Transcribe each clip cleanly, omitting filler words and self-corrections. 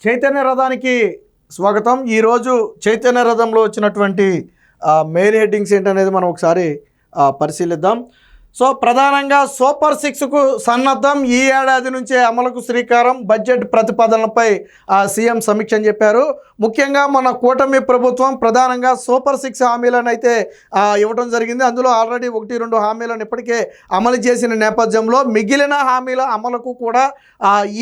చైతన్య రథానికి స్వాగతం. ఈరోజు చైతన్య రథంలో వచ్చినటువంటి మెయిన్ హెడ్డింగ్స్ ఏంటనేది మనం ఒకసారి పరిశీలిద్దాం. సో ప్రధానంగా సూపర్ 6కు సన్నద్ధం, ఈ ఏడాది నుంచే అమలుకు శ్రీకారం, బడ్జెట్ ప్రతిపాదనలపై సీఎం సమీక్ష అని చెప్పారు. ముఖ్యంగా మన కూటమి ప్రభుత్వం ప్రధానంగా సూపర్ 6 హామీలను అయితే ఇవ్వడం జరిగింది. అందులో ఆల్రెడీ 1-2 హామీలను ఇప్పటికే అమలు చేసిన నేపథ్యంలో మిగిలిన హామీల అమలుకు కూడా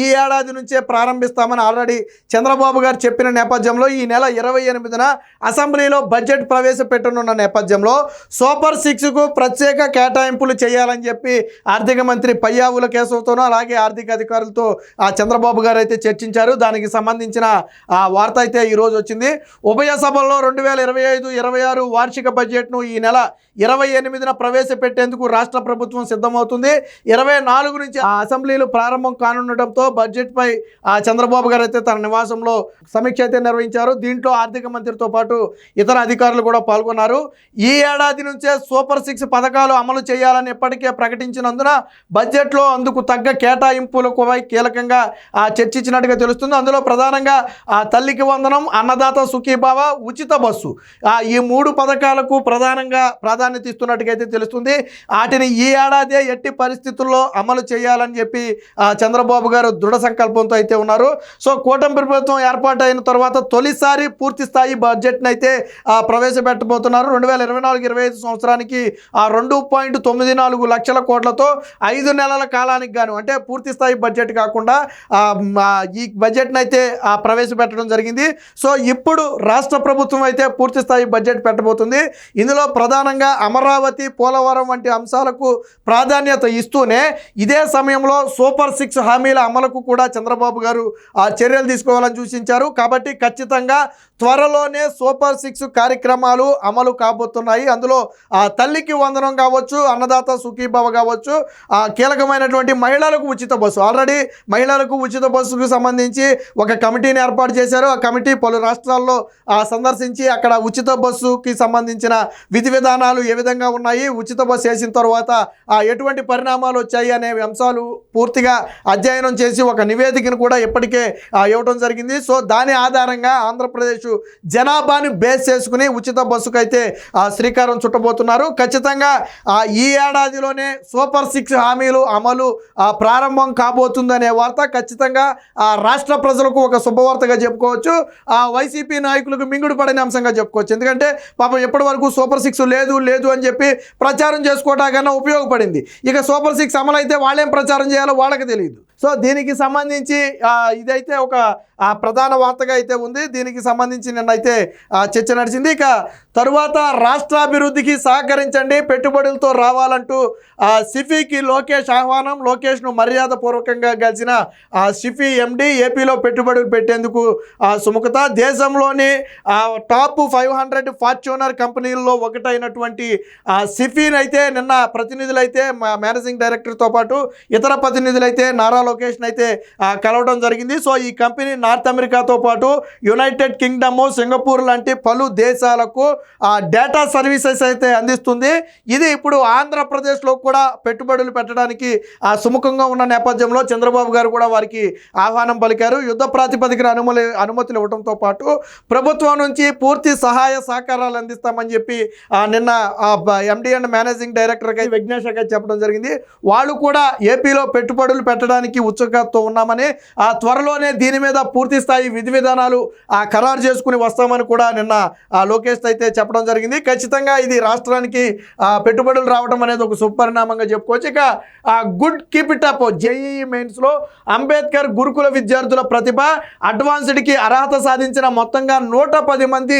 ఈ ఏడాది నుంచే ప్రారంభిస్తామని ఆల్రెడీ చంద్రబాబు గారు చెప్పిన నేపథ్యంలో ఈ నెల 28న అసెంబ్లీలో బడ్జెట్ ప్రవేశపెట్టనున్న నేపథ్యంలో సూపర్ 6కు ప్రత్యేక కేటాయింపులు చేయాలని చెప్పి ఆర్థిక మంత్రి పయ్యావుల కేశవ్తోనూ అలాగే ఆర్థిక అధికారులతో చంద్రబాబు గారు అయితే చర్చించారు. దానికి సంబంధించిన వార్త అయితే ఈరోజు వచ్చింది. ఉభయ సభల్లో 2025-26 వార్షిక బడ్జెట్ను ఈ నెల 28న ప్రవేశపెట్టేందుకు రాష్ట్ర ప్రభుత్వం సిద్ధమవుతుంది. 24 నుంచి అసెంబ్లీలు ప్రారంభం కానుండటంతో బడ్జెట్పై చంద్రబాబు గారు అయితే తన నివాసంలో సమీక్ష అయితే నిర్వహించారు. దీంట్లో ఆర్థిక మంత్రితో పాటు ఇతర అధికారులు కూడా పాల్గొన్నారు. ఈ ఏడాది నుంచే సూపర్ 6 పథకాలు అమలు చేయాలని ఇప్పటికే ప్రకటించినందున బడ్జెట్లో అందుకు తగ్గ కేటాయింపులకు కీలకంగా చర్చించినట్టుగా తెలుస్తుంది. అందులో ప్రధానంగా తల్లికి వందనం, అన్నదాత సుఖీభావ, ఉచిత బస్సు ఈ 3 పథకాలకు ప్రధానంగా ప్రాధాన్యత ఇస్తున్నట్టుగా అయితే తెలుస్తుంది. వాటిని ఈ ఏడాదే ఎట్టి పరిస్థితుల్లో అమలు చేయాలని చెప్పి చంద్రబాబు గారు దృఢ సంకల్పంతో అయితే ఉన్నారు. సో కూటమి ప్రభుత్వం ఏర్పాటైన తర్వాత తొలిసారి పూర్తి స్థాయి బడ్జెట్ని అయితే ప్రవేశపెట్టబోతున్నారు. 2024-25 సంవత్సరానికి 2.94 లక్షల కోట్లతో 5 నెలల కాలానికి గాను, అంటే పూర్తి స్థాయి బడ్జెట్ కాకుండా ఈ బడ్జెట్ని అయితే ప్రవేశపెట్టడం జరిగింది. సో ఇప్పుడు రాష్ట్ర ప్రభుత్వం అయితే పూర్తి స్థాయి బడ్జెట్ పెట్టబోతుంది. ఇందులో ప్రధానంగా అమరావతి, పోలవరం వంటి అంశాలకు ప్రాధాన్యత ఇస్తూనే ఇదే సమయంలో సూపర్ 6 హామీల అమలుకు కూడా చంద్రబాబు గారు చర్యలు తీసుకోవాలని సూచించారు. కాబట్టి ఖచ్చితంగా త్వరలోనే సూపర్ 6 కార్యక్రమాలు అమలు కాబోతున్నాయి. అందులో తల్లికి వందనం కావచ్చు, అన్నదాత సుఖీభావ కావచ్చు, కీలకమైనటువంటి మహిళలకు ఉచిత బస్సు, ఆల్రెడీ మహిళలకు ఉచిత బస్సుకు సంబంధించి ఒక కమిటీని ఏర్పాటు చేశారు. ఆ కమిటీ పలు రాష్ట్రాల్లో సందర్శించి అక్కడ ఉచిత బస్సుకి సంబంధించిన విధి విధానాలు ఏ విధంగా ఉన్నాయి, ఉచిత బస్సు వేసిన తర్వాత ఎటువంటి పరిణామాలు వచ్చాయి అనే అంశాలు పూర్తిగా అధ్యయనం చేసి ఒక నివేదికను కూడా ఇప్పటికే ఇవ్వడం జరిగింది. సో దాని ఆధారంగా ఆంధ్రప్రదేశ్ జనాభాని బేస్ చేసుకుని ఉచిత బస్సుకు అయితే శ్రీకారం చుట్టబోతున్నారు. ఖచ్చితంగా ఈ ఏడాదిలోనే సూపర్ 6 హామీలు అమలు ప్రారంభం కాబోతుందనే వార్త ఖచ్చితంగా రాష్ట్ర ప్రజలకు ఒక శుభవార్తగా చెప్పుకోవచ్చు. వైసీపీ నాయకులకు మింగుడు పడిన అంశంగా చెప్పుకోవచ్చు. ఎందుకంటే పాపం ఎప్పటి వరకు సూపర్ 6 లేదు అని చెప్పి ప్రచారం చేసుకోవడానికన్నా ఉపయోగపడింది. ఇక సూపర్ 6 అమలు అయితే వాళ్ళేం ప్రచారం చేయాలో వాళ్ళకి తెలియదు. సో దీనికి సంబంధించి ఇదైతే ఒక ప్రధాన వార్తగా అయితే ఉంది. దీనికి సంబంధించి నిన్నైతే చర్చ నడిచింది. ఇక తరువాత రాష్ట్రాభివృద్ధికి సహకరించండి, పెట్టుబడులతో రావాలంటూ సిఫీకి లోకేష్ ఆహ్వానం. లోకేష్ను మర్యాదపూర్వకంగా కలిసిన సిఫీ ఎండి ఏపీలో పెట్టుబడులు పెట్టేందుకు సుముఖత. దేశంలోని టాప్ 500 ఫార్చ్యూనర్ కంపెనీల్లో ఒకటైనటువంటి సిఫీని అయితే నిన్న ప్రతినిధులైతే మేనేజింగ్ డైరెక్టర్తో పాటు ఇతర ప్రతినిధులైతే నారా లోకేష్ని అయితే కలవడం జరిగింది. సో ఈ కంపెనీ నార్త్ అమెరికాతో పాటు యునైటెడ్ కింగ్డమ్, సింగపూర్ లాంటి పలు దేశాలకు డేటా సర్వీసెస్ అయితే అందిస్తుంది. ఇది ఇప్పుడు ఆంధ్రప్రదేశ్లో కూడా పెట్టుబడులు పెట్టడానికి సుముఖంగా ఉన్న నేపథ్యంలో చంద్రబాబు గారు కూడా వారికి ఆహ్వానం పలికారు. యుద్ధ ప్రాతిపదికన అనుమతులు ఇవ్వడంతో పాటు ప్రభుత్వం నుంచి పూర్తి సహాయ సహకారాలు అందిస్తామని చెప్పి నిన్న ఎండి అండ్ మేనేజింగ్ డైరెక్టర్కి విఘ్నేష్ గారు చెప్పడం జరిగింది. వాళ్ళు కూడా ఏపీలో పెట్టుబడులు పెట్టడానికి ఉత్సుకతతో ఉన్నామని, త్వరలోనే దీని మీద పూర్తి స్థాయి విధి విధానాలు ఖరారు చేసుకుని వస్తామని కూడా నిన్న లోకేష్ అయితే చెప్పడం జరిగింది. ఖచ్చితంగా ఇది రాష్ట్రానికి పెట్టుబడులు రావడం అనేది ఒక సుపరిణామంగా చెప్పుకోవచ్చు. ఇక good keep it up. JEE మెయిన్స్లో అంబేద్కర్ గురుకుల విద్యార్థుల ప్రతిభ, అడ్వాన్స్డ్కి అర్హత సాధించిన మొత్తంగా 110 మంది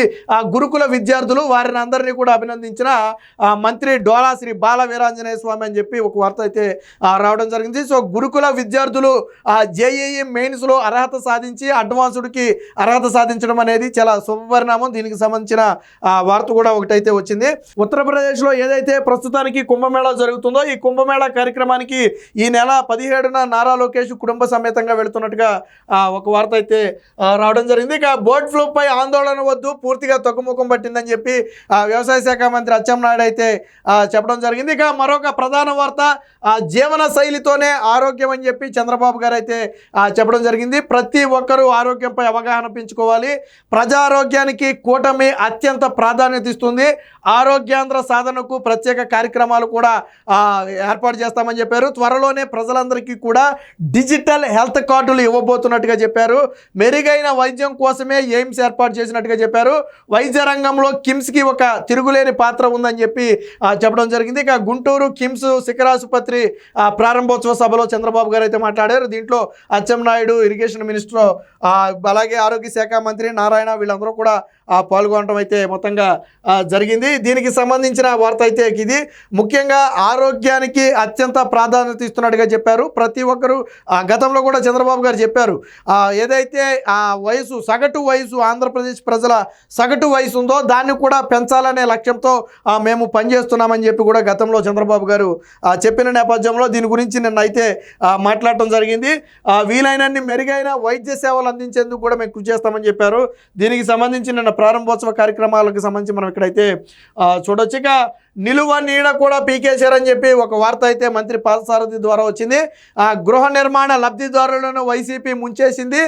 గురుకుల విద్యార్థులు, వారిని అందరినీ కూడా అభినందించిన మంత్రి డోలా శ్రీ బాల వీరాంజనేయ స్వామి అని చెప్పి ఒక వార్త అయితే రావడం జరిగింది. సో గురుకుల విద్యార్థులు జేఈఈ మెయిన్స్లో అర్హత సాధించి అడ్వాన్స్డ్కి అర్హత సాధించడం అనేది చాలా శుభపరిణామం. దీనికి సంబంధించిన వార్త కూడా ఒకటైతే వచ్చింది. ఉత్తరప్రదేశ్లో ఏదైతే ప్రస్తుతానికి కుంభమేళా జరుగుతుందో ఈ కుంభమేళా కార్యక్రమానికి ఈ నెల 17న నారా లోకేష్ కుటుంబ సమేతంగా వెళుతున్నట్టుగా ఒక వార్త అయితే రావడం జరిగింది. ఇక బర్డ్ ఫ్లూపై ఆందోళన వద్దు, పూర్తిగా తగ్గుముఖం పట్టిందని చెప్పి వ్యవసాయ శాఖ మంత్రి అచ్చెన్నాయుడు అయితే చెప్పడం జరిగింది. ఇక మరొక ప్రధాన వార్త జీవన శైలితోనే ఆరోగ్యం అని చెప్పి చంద్రబాబు గారు అయితే చెప్పడం జరిగింది. ప్రతి ఒక్కరూ ఆరోగ్యంపై అవగాహన పెంచుకోవాలి. ప్రజారోగ్యానికి కూటమి అత్యంత ప్రాధాన్యత ఇస్తుంది. ఆరోగ్యాంధ్ర సాధనకు ప్రత్యేక కార్యక్రమాలు కూడా ఏర్పాటు చేస్తామని చెప్పారు. త్వరలోనే ప్రజలందరికీ కూడా డిజిటల్ హెల్త్ కార్డులు ఇవ్వబోతున్నట్టుగా చెప్పారు. మెరుగైన వైద్యం కోసమే ఎయిమ్స్ ఏర్పాటు చేసినట్టుగా చెప్పారు. వైద్య రంగంలో కిమ్స్కి ఒక తిరుగులేని పాత్ర ఉందని చెప్పి చెప్పడం జరిగింది. ఇక గుంటూరు కిమ్స్ శిఖరాసుపత్రి ప్రారంభోత్సవ సభలో చంద్రబాబు గారు అయితే మాట్లాడారు. దీంట్లో అచ్చెన్నాయుడు, ఇరిగేషన్ మినిస్టర్, అలాగే ఆరోగ్య శాఖ మంత్రి నారాయణ వీళ్ళందరూ కూడా పాల్గొనడం అయితే మొత్తంగా జరిగింది. దీనికి సంబంధించిన వార్త అయితే ఇది. ముఖ్యంగా ఆరోగ్యానికి అత్యంత ప్రాధాన్యత ఇస్తున్నట్టుగా చెప్పారు. ప్రతి ఒక్కరూ గతంలో కూడా చంద్రబాబు గారు చెప్పారు, ఏదైతే వయసు సగటు వయసు ఆంధ్రప్రదేశ్ ప్రజల సగటు వయసు ఉందో దాన్ని కూడా పెంచాలనే లక్ష్యంతో మేము పనిచేస్తున్నామని చెప్పి కూడా గతంలో చంద్రబాబు గారు చెప్పిన నేపథ్యంలో దీని గురించి నిన్న అయితే మాట్లాడటం జరిగింది. వీలైనన్ని మెరుగైన వైద్య సేవలు అందించేందుకు కూడా మేము కృషి చేస్తామని చెప్పారు. దీనికి సంబంధించి నిన్న ప్రారంభోత్సవ కార్యక్రమాలకు సంబంధించి మనం ఇక్కడైతే చూడొచ్చు. ఇక నిలువ నీడ కూడా పీకేశారని చెప్పి ఒక వార్త అయితే మంత్రి పార్థసారథి ద్వారా వచ్చింది. గృహ నిర్మాణ లబ్ధిదారులను వైసీపీ ముంచేసింది.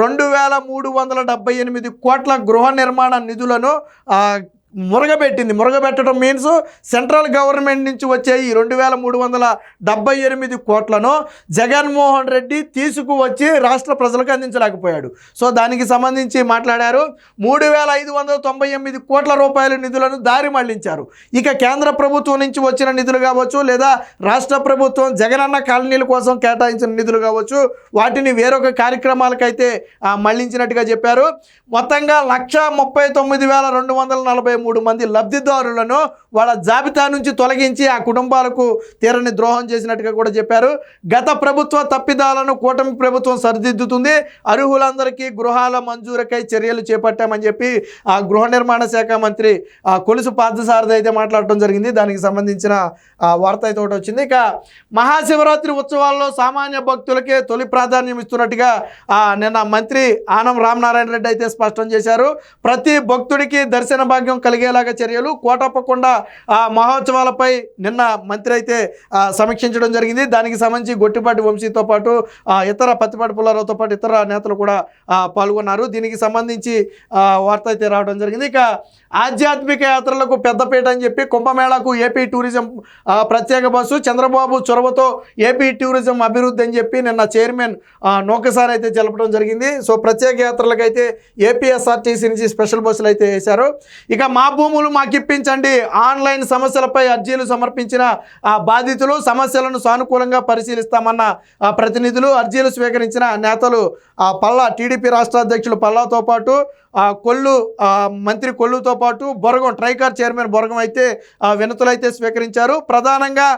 2378 కోట్ల గృహ నిర్మాణ నిధులను మురగబెట్టడం మీన్స్ సెంట్రల్ గవర్నమెంట్ నుంచి వచ్చే ఈ 2378 కోట్లను జగన్మోహన్ రెడ్డి తీసుకువచ్చి రాష్ట్ర ప్రజలకు అందించలేకపోయాడు. సో దానికి సంబంధించి మాట్లాడారు. 3598 కోట్ల రూపాయల నిధులను దారి మళ్లించారు. ఇక కేంద్ర ప్రభుత్వం నుంచి వచ్చిన నిధులు కావచ్చు, లేదా రాష్ట్ర ప్రభుత్వం జగనన్న కాలనీల కోసం కేటాయించిన నిధులు కావచ్చు, వాటిని వేరొక కార్యక్రమాలకైతే మళ్లించినట్టుగా చెప్పారు. మొత్తంగా 139,243 మంది లబ్ధిదారులను వాళ్ళ జాబితా నుంచి తొలగించి ఆ కుటుంబాలకు తీరని ద్రోహం చేసినట్టుగా కూడా చెప్పారు. గత ప్రభుత్వ తప్పిదాలను కూటమి ప్రభుత్వం సరిదిద్దుతుంది. అర్హులందరికీ గృహాల మంజూరుకై చర్యలు చేపట్టామని చెప్పి ఆ గృహ నిర్మాణ శాఖ మంత్రి కొలుసు పార్థసారథి అయితే మాట్లాడటం జరిగింది. దానికి సంబంధించిన వార్త అయితే ఒకటి వచ్చింది. ఇక మహాశివరాత్రి ఉత్సవాల్లో సామాన్య భక్తులకే తొలి ప్రాధాన్యం ఇస్తున్నట్టుగా నిన్న మంత్రి ఆనం రామనారాయణ రెడ్డి అయితే స్పష్టం చేశారు. ప్రతి భక్తుడికి దర్శన భాగ్యం కలిగేలాగా చర్యలు. కోటప్పకొండ మహోత్సవాలపై నిన్న మంత్రి అయితే సమీక్షించడం జరిగింది. దానికి సంబంధించి గొట్టిపాటి వంశీతో పాటు ఇతర పత్తిపాటి పుల్లారావుతో పాటు ఇతర నేతలు కూడా పాల్గొన్నారు. దీనికి సంబంధించి వార్త అయితే రావడం జరిగింది. ఇక ఆధ్యాత్మిక యాత్రలకు పెద్దపీట అని చెప్పి కుంభమేళాకు ఏపీ టూరిజం ప్రత్యేక బస్సు. చంద్రబాబు చొరవతో ఏపీ టూరిజం అభివృద్ధి అని చెప్పి నిన్న చైర్మన్ నోకసారి అయితే తెలపడం జరిగింది. సో ప్రత్యేక యాత్రలకు అయితే ఏపీఎస్ఆర్టీసీ నుంచి స్పెషల్ బస్సులు అయితే వేశారు. ఇక మా భూములు మాకిప్పించండి, ఆన్లైన్ సమస్యలపై అర్జీలు సమర్పించిన బాధితులు సమస్యలను సానుకూలంగా పరిశీలిస్తామన్న ప్రతినిధులు, అర్జీలు స్వీకరించిన నేతలు పల్లా టీడీపీ రాష్ట్ర అధ్యక్షులు పల్లాతో పాటు కొల్లు మంత్రి కొల్లుతో పాటు బొరగం ట్రైకార్ చైర్మన్ బొరగం అయితే వినతులు అయితే స్వీకరించారు. ప్రధానంగా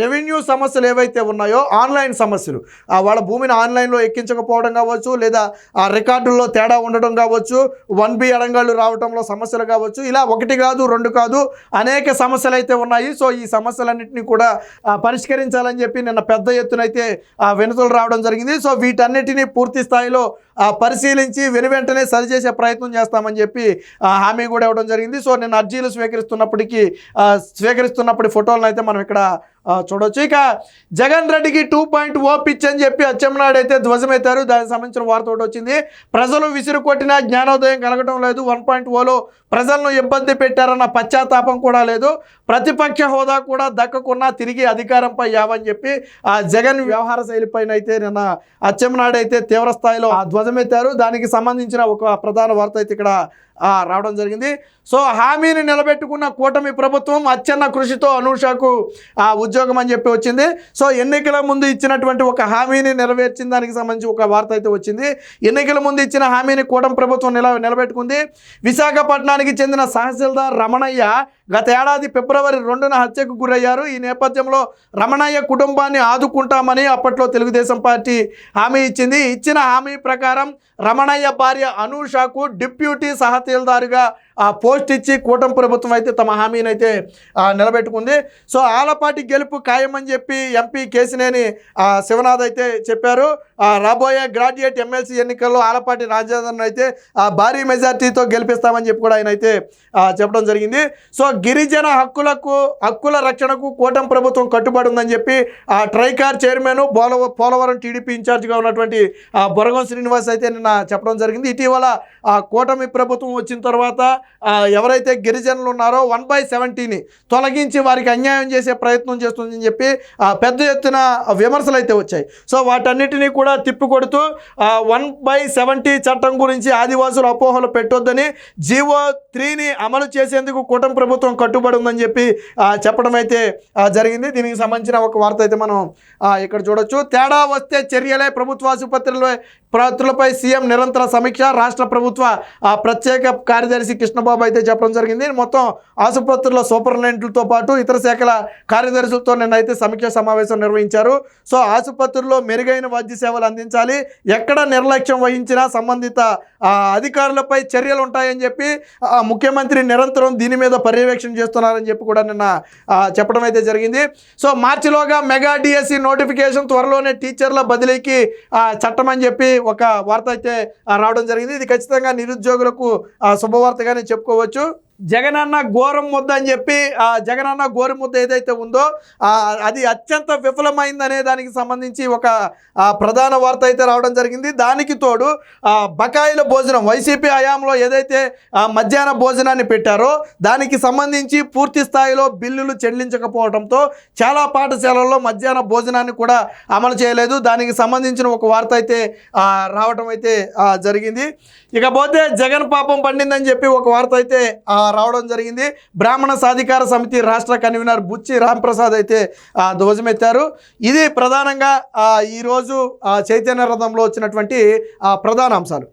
రెవెన్యూ సమస్యలు ఏవైతే ఉన్నాయో ఆన్లైన్ సమస్యలు, వాళ్ళ భూమిని ఆన్లైన్లో ఎక్కించకపోవడం కావచ్చు, లేదా రికార్డుల్లో తేడా ఉండడం కావచ్చు, 1B అడంగాళ్ళు రావడంలో సమస్యలు కావచ్చు, ఇలా ఒకటి కాదు రెండు కాదు అనేక సమస్యలు అయితే ఉన్నాయి. సో ఈ సమస్యలన్నింటినీ కూడా పరిష్కరించాలని చెప్పి నిన్న పెద్ద ఎత్తున అయితే వినతులు రావడం జరిగింది. సో వీటన్నిటినీ పూర్తి స్థాయిలో పరిశీలించి వెనువెంటనే సరిచేసే ప్రయత్నం చేస్తామని చెప్పి హామీ కూడా ఇవ్వడం జరిగింది. సో నేను అర్జీలు స్వీకరిస్తున్నప్పటి ఫోటోలను అయితే మనం ఇక్కడ చూడవచ్చు. ఇక జగన్ రెడ్డికి 2.0 పిచ్ అని చెప్పి అచ్చెన్నాయుడు అయితే ధ్వజమెత్తారు. దానికి సంబంధించిన వార్త ఒకటి వచ్చింది. ప్రజలు విసిరు కొట్టినా జ్ఞానోదయం కలగడం లేదు. 1.0లో ప్రజలను ఇబ్బంది పెట్టారన్న పశ్చాత్తాపం కూడా లేదు. ప్రతిపక్ష హోదా కూడా దక్కకున్నా తిరిగి అధికారంపై యావని చెప్పి జగన్ వ్యవహార శైలిపైన అయితే నిన్న అచ్చెన్నాయుడు అయితే తీవ్ర స్థాయిలో ధ్వజమెత్తారు. దానికి సంబంధించిన ఒక ప్రధాన వార్త అయితే ఇక్కడ రావడం జరిగింది. సో హామీని నిలబెట్టుకున్న కూటమి ప్రభుత్వం అచ్చెన్న కృషితో అనూషకు ఉద్యోగం అని చెప్పి వచ్చింది. సో ఎన్నికల ముందు ఇచ్చినటువంటి ఒక హామీని నెరవేర్చిన దానికి సంబంధించి ఒక వార్త అయితే వచ్చింది. ఎన్నికల ముందు ఇచ్చిన హామీని కూటమి ప్రభుత్వం నిలబెట్టుకుంది. విశాఖపట్నానికి చెందిన తహసీల్దార్ రమణయ్య గత ఏడాది ఫిబ్రవరి 2న హత్యకు గురయ్యారు. ఈ నేపథ్యంలో రమణయ్య కుటుంబాన్ని ఆదుకుంటామని అప్పట్లో తెలుగుదేశం పార్టీ హామీ ఇచ్చింది. ఇచ్చిన హామీ ప్రకారం రమణయ్య భార్య అనూషకు డిప్యూటీ తహసీల్దారుగా పోస్ట్ ఇచ్చి కూటమి ప్రభుత్వం అయితే తమ హామీని అయితే నిలబెట్టుకుంది. సో ఆలపాటి గెలుపు ఖాయమని చెప్పి ఎంపీ కేశినేని శివనాథ్ అయితే చెప్పారు. రాబోయే గ్రాడ్యుయేట్ ఎమ్మెల్సీ ఎన్నికల్లో ఆలపాటి రాజేంద్రన్ అయితే భారీ మెజార్టీతో గెలిపిస్తామని చెప్పి కూడా ఆయన అయితే చెప్పడం జరిగింది. సో గిరిజన హక్కుల రక్షణకు కూటమి ప్రభుత్వం కట్టుబడి ఉందని చెప్పి ట్రైకార్ చైర్మన్ పోలవరం టీడీపీ ఇన్ఛార్జిగా ఉన్నటువంటి బొరగం శ్రీనివాస్ అయితే నిన్న చెప్పడం జరిగింది. ఇటీవల కూటమి ప్రభుత్వం వచ్చిన తర్వాత ఎవరైతే గిరిజనులు ఉన్నారో 1/70ని తొలగించి వారికి అన్యాయం చేసే ప్రయత్నం చేస్తుందని చెప్పి పెద్ద ఎత్తున విమర్శలు అయితే వచ్చాయి. సో వాటన్నిటినీ కూడా తిప్పికొడుతూ 1/70 చట్టం గురించి ఆదివాసులు అపోహలు పెట్టొద్దని జీవో 3ని అమలు చేసేందుకు కూటమి ప్రభుత్వం కట్టుబడి ఉందని చెప్పి చెప్పడం అయితే జరిగింది. దీనికి సంబంధించిన ఒక వార్త అయితే మనం ఇక్కడ చూడొచ్చు. తేడా వస్తే చర్యలే, ప్రభుత్వ ఆసుపత్రులపై సీఎం నిరంతర సమీక్ష. రాష్ట్ర ప్రభుత్వ ప్రత్యేక కార్యదర్శి కృష్ణబాబు అయితే చెప్పడం జరిగింది. మొత్తం ఆసుపత్రుల సూపరింటెండెంట్లతో పాటు ఇతర శాఖల కార్యదర్శులతో నిన్నైతే సమీక్ష సమావేశం నిర్వహించారు. సో ఆసుపత్రుల్లో మెరుగైన వైద్య సేవలు అందించాలి, ఎక్కడ నిర్లక్ష్యం వహించినా సంబంధిత అధికారులపై చర్యలు ఉంటాయని చెప్పి ముఖ్యమంత్రి నిరంతరం దీని మీద పర్యవేక్షణ చేస్తున్నారని చెప్పి కూడా నిన్న చెప్పడం అయితే జరిగింది. సో మార్చిలోగా మెగా డిఎస్సి నోటిఫికేషన్, త్వరలోనే టీచర్ల బదిలీకి చట్టం అని చెప్పి ఒక వార్త అయితే రావడం జరిగింది. ఇది ఖచ్చితంగా నిరుద్యోగులకు శుభవార్తగానే చెప్పుకోవచ్చు. జగనన్న ఘోరం ముద్ద అని చెప్పి జగనన్న గోరు ముద్ద ఏదైతే ఉందో అది అత్యంత విఫలమైందనే దానికి సంబంధించి ఒక ప్రధాన వార్త అయితే రావడం జరిగింది. దానికి తోడు బకాయిల భోజనం, వైసీపీ హయాంలో ఏదైతే మధ్యాహ్న భోజనాన్ని పెట్టారో దానికి సంబంధించి పూర్తి స్థాయిలో బిల్లులు చెల్లించకపోవడంతో చాలా పాఠశాలల్లో మధ్యాహ్న భోజనాన్ని కూడా అమలు చేయలేదు. దానికి సంబంధించిన ఒక వార్త అయితే రావడం అయితే జరిగింది. ఇకపోతే జగన్ పాపం పండిందని చెప్పి ఒక వార్త అయితే రావడం జరిగింది. బ్రాహ్మణ సాధికార సమితి రాష్ట్ర కన్వీనర్ బుచ్చి రాంప్రసాద్ అయితే ధ్వజమెత్తారు. ఇది ప్రధానంగా ఈరోజు చైతన్య రథంలో వచ్చినటువంటి ప్రధాన అంశాలు.